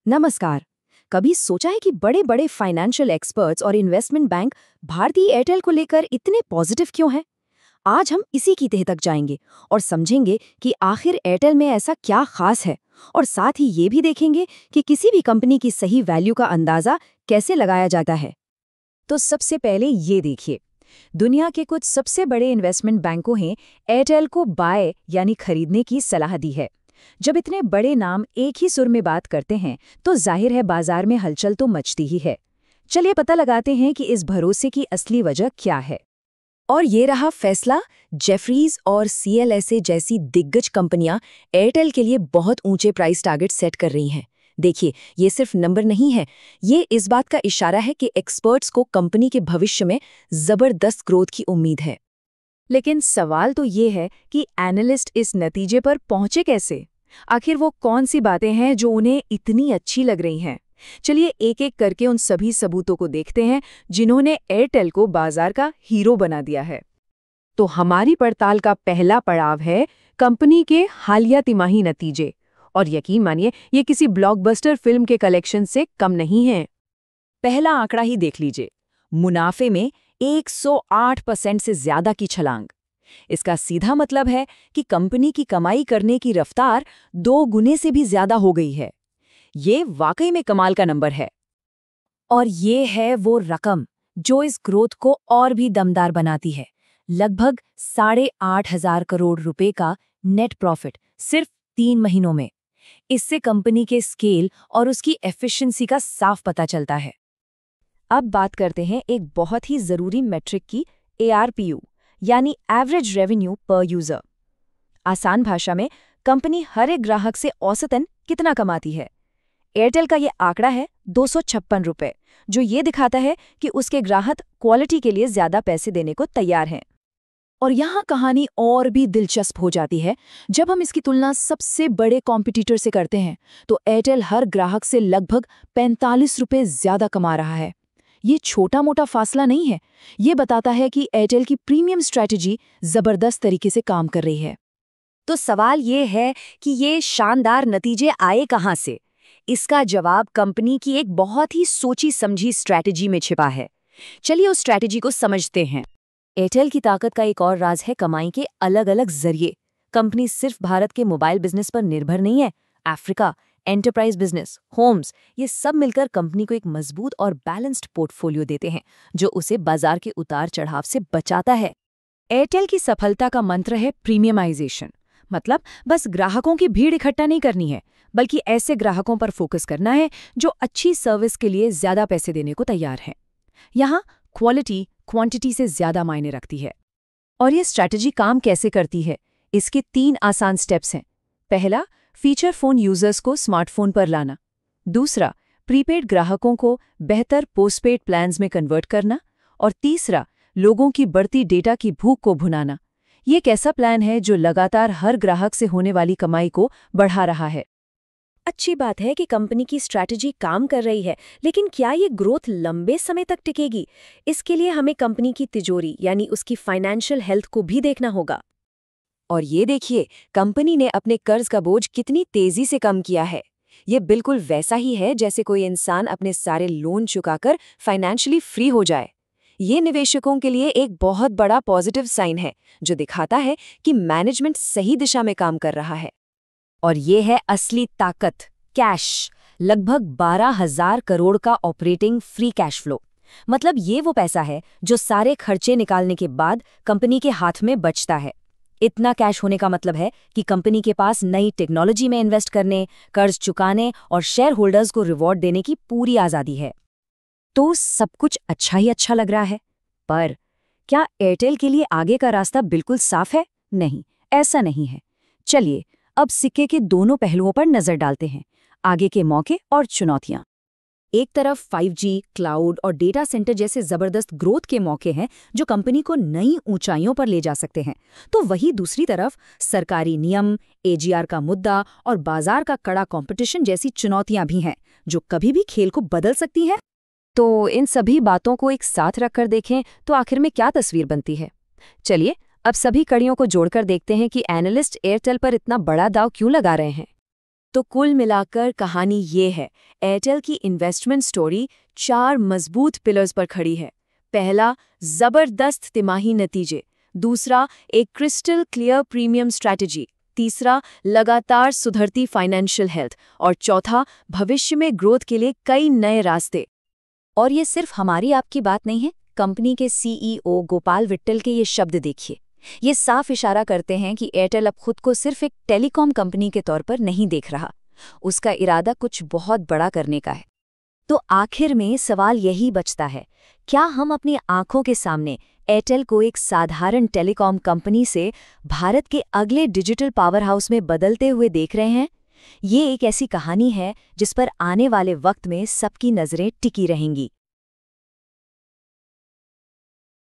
नमस्कार। कभी सोचा है कि बड़े बड़े फाइनेंशियल एक्सपर्ट्स और इन्वेस्टमेंट बैंक भारतीय एयरटेल को लेकर इतने पॉजिटिव क्यों हैं? आज हम इसी की तह तक जाएंगे और समझेंगे कि आखिर एयरटेल में ऐसा क्या खास है, और साथ ही ये भी देखेंगे कि किसी भी कंपनी की सही वैल्यू का अंदाजा कैसे लगाया जाता है। तो सबसे पहले ये देखिए, दुनिया के कुछ सबसे बड़े इन्वेस्टमेंट बैंकों ने एयरटेल को बाय यानी खरीदने की सलाह दी है। जब इतने बड़े नाम एक ही सुर में बात करते हैं तो जाहिर है बाजार में हलचल तो मचती ही है। चलिए पता लगाते हैं कि इस भरोसे की असली वजह क्या है। और ये रहा फैसला। जेफरीज और सीएलएसए जैसी दिग्गज कंपनियां एयरटेल के लिए बहुत ऊंचे प्राइस टारगेट सेट कर रही हैं। देखिए, ये सिर्फ नंबर नहीं है, ये इस बात का इशारा है कि एक्सपर्ट्स को कंपनी के भविष्य में जबरदस्त ग्रोथ की उम्मीद है। लेकिन सवाल तो ये है कि एनालिस्ट इस नतीजे पर पहुंचे कैसे? आखिर वो कौन सी बातें हैं जो उन्हें इतनी अच्छी लग रही हैं? चलिए एक एक करके उन सभी सबूतों को देखते हैं जिन्होंने एयरटेल को बाजार का हीरो बना दिया है। तो हमारी पड़ताल का पहला पड़ाव है कंपनी के हालिया तिमाही नतीजे। और यकीन मानिए, ये किसी ब्लॉकबस्टर फिल्म के कलेक्शन से कम नहीं है। पहला आंकड़ा ही देख लीजिए, मुनाफे में 108% से ज्यादा की छलांग। इसका सीधा मतलब है कि कंपनी की कमाई करने की रफ्तार 2 गुने से भी ज्यादा हो गई है। ये वाकई में कमाल का नंबर है। और ये है वो रकम जो इस ग्रोथ को और भी दमदार बनाती है। लगभग 8,500 करोड़ रुपए का नेट प्रॉफिट सिर्फ 3 महीनों में। इससे कंपनी के स्केल और उसकी एफिशिएंसी का साफ पता चलता है। अब बात करते हैं एक बहुत ही जरूरी मेट्रिक की, ARPU यानी एवरेज रेवेन्यू पर यूजर। आसान भाषा में कंपनी हर एक ग्राहक से औसतन कितना कमाती है। एयरटेल का ये आंकड़ा है 256 रुपए, जो ये दिखाता है कि उसके ग्राहक क्वालिटी के लिए ज्यादा पैसे देने को तैयार हैं। और यहाँ कहानी और भी दिलचस्प हो जाती है। जब हम इसकी तुलना सबसे बड़े कॉम्पिटिटर से करते हैं तो एयरटेल हर ग्राहक से लगभग 45 रुपए ज्यादा कमा रहा है। ये छोटा मोटा फासला नहीं है, ये बताता है कि एयरटेल की प्रीमियम स्ट्रैटेजी जबरदस्त तरीके से काम कर रही है। तो सवाल ये है कि ये शानदार नतीजे आए कहाँ से? इसका जवाब कंपनी की एक बहुत ही सोची समझी स्ट्रैटेजी में छिपा है। चलिए उस स्ट्रैटेजी को समझते हैं। एयरटेल की ताकत का एक और राज है कमाई के अलग अलग जरिए। कंपनी सिर्फ भारत के मोबाइल बिजनेस पर निर्भर नहीं है। अफ्रीका, एंटरप्राइज बिजनेस, होम्स, ये सब मिलकर कंपनी को एक मजबूत और बैलेंस्ड पोर्टफोलियो देते हैं जो उसे बाजार के उतार चढ़ाव से बचाता है। एयरटेल की सफलता का मंत्र है प्रीमियमाइजेशन। मतलब बस ग्राहकों की भीड़ इकट्ठा नहीं करनी है, बल्कि ऐसे ग्राहकों पर फोकस करना है जो अच्छी सर्विस के लिए ज्यादा पैसे देने को तैयार हैं। यहाँ क्वालिटी क्वांटिटी से ज्यादा मायने रखती है। और ये स्ट्रैटेजी काम कैसे करती है? इसके 3 आसान स्टेप्स हैं। पहला, फीचर फोन यूजर्स को स्मार्टफोन पर लाना। दूसरा, प्रीपेड ग्राहकों को बेहतर पोस्टपेड प्लान्स में कन्वर्ट करना। और तीसरा, लोगों की बढ़ती डेटा की भूख को भुनाना। ये एक ऐसा प्लान है जो लगातार हर ग्राहक से होने वाली कमाई को बढ़ा रहा है। अच्छी बात है कि कंपनी की स्ट्रैटेजी काम कर रही है, लेकिन क्या ये ग्रोथ लंबे समय तक टिकेगी? इसके लिए हमें कंपनी की तिजोरी यानी उसकी फाइनेंशियल हेल्थ को भी देखना होगा। और ये देखिए, कंपनी ने अपने कर्ज का बोझ कितनी तेजी से कम किया है। ये बिल्कुल वैसा ही है जैसे कोई इंसान अपने सारे लोन चुकाकर फाइनेंशियली फ्री हो जाए। ये निवेशकों के लिए एक बहुत बड़ा पॉजिटिव साइन है जो दिखाता है कि मैनेजमेंट सही दिशा में काम कर रहा है। और ये है असली ताकत, कैश। लगभग 12,000 करोड़ का ऑपरेटिंग फ्री कैश फ्लो। मतलब ये वो पैसा है जो सारे खर्चे निकालने के बाद कंपनी के हाथ में बचता है। इतना कैश होने का मतलब है कि कंपनी के पास नई टेक्नोलॉजी में इन्वेस्ट करने, कर्ज चुकाने और शेयर होल्डर्स को रिवॉर्ड देने की पूरी आज़ादी है। तो सब कुछ अच्छा ही अच्छा लग रहा है, पर क्या एयरटेल के लिए आगे का रास्ता बिल्कुल साफ है? नहीं, ऐसा नहीं है। चलिए अब सिक्के के दोनों पहलुओं पर नजर डालते हैं, आगे के मौके और चुनौतियां। एक तरफ 5G, क्लाउड और डेटा सेंटर जैसे जबरदस्त ग्रोथ के मौके हैं जो कंपनी को नई ऊंचाइयों पर ले जा सकते हैं, तो वहीं दूसरी तरफ सरकारी नियम, AGR का मुद्दा और बाजार का कड़ा कंपटीशन जैसी चुनौतियां भी हैं जो कभी भी खेल को बदल सकती हैं। तो इन सभी बातों को एक साथ रखकर देखें तो आखिर में क्या तस्वीर बनती है? चलिए अब सभी कड़ियों को जोड़कर देखते हैं कि एनालिस्ट एयरटेल पर इतना बड़ा दांव क्यों लगा रहे हैं। तो कुल मिलाकर कहानी ये है, एयरटेल की इन्वेस्टमेंट स्टोरी 4 मजबूत पिलर्स पर खड़ी है। पहला, जबरदस्त तिमाही नतीजे। दूसरा, एक क्रिस्टल क्लियर प्रीमियम स्ट्रैटेजी। तीसरा, लगातार सुधरती फाइनेंशियल हेल्थ। और चौथा, भविष्य में ग्रोथ के लिए कई नए रास्ते। और ये सिर्फ हमारी आपकी बात नहीं है, कंपनी के सीईओ गोपाल विट्टल के ये शब्द देखिए। ये साफ इशारा करते हैं कि एयरटेल अब खुद को सिर्फ एक टेलीकॉम कंपनी के तौर पर नहीं देख रहा, उसका इरादा कुछ बहुत बड़ा करने का है। तो आखिर में सवाल यही बचता है, क्या हम अपनी आंखों के सामने एयरटेल को एक साधारण टेलीकॉम कंपनी से भारत के अगले डिजिटल पावर हाउस में बदलते हुए देख रहे हैं? ये एक ऐसी कहानी है जिस पर आने वाले वक्त में सबकी नज़रें टिकी रहेंगी।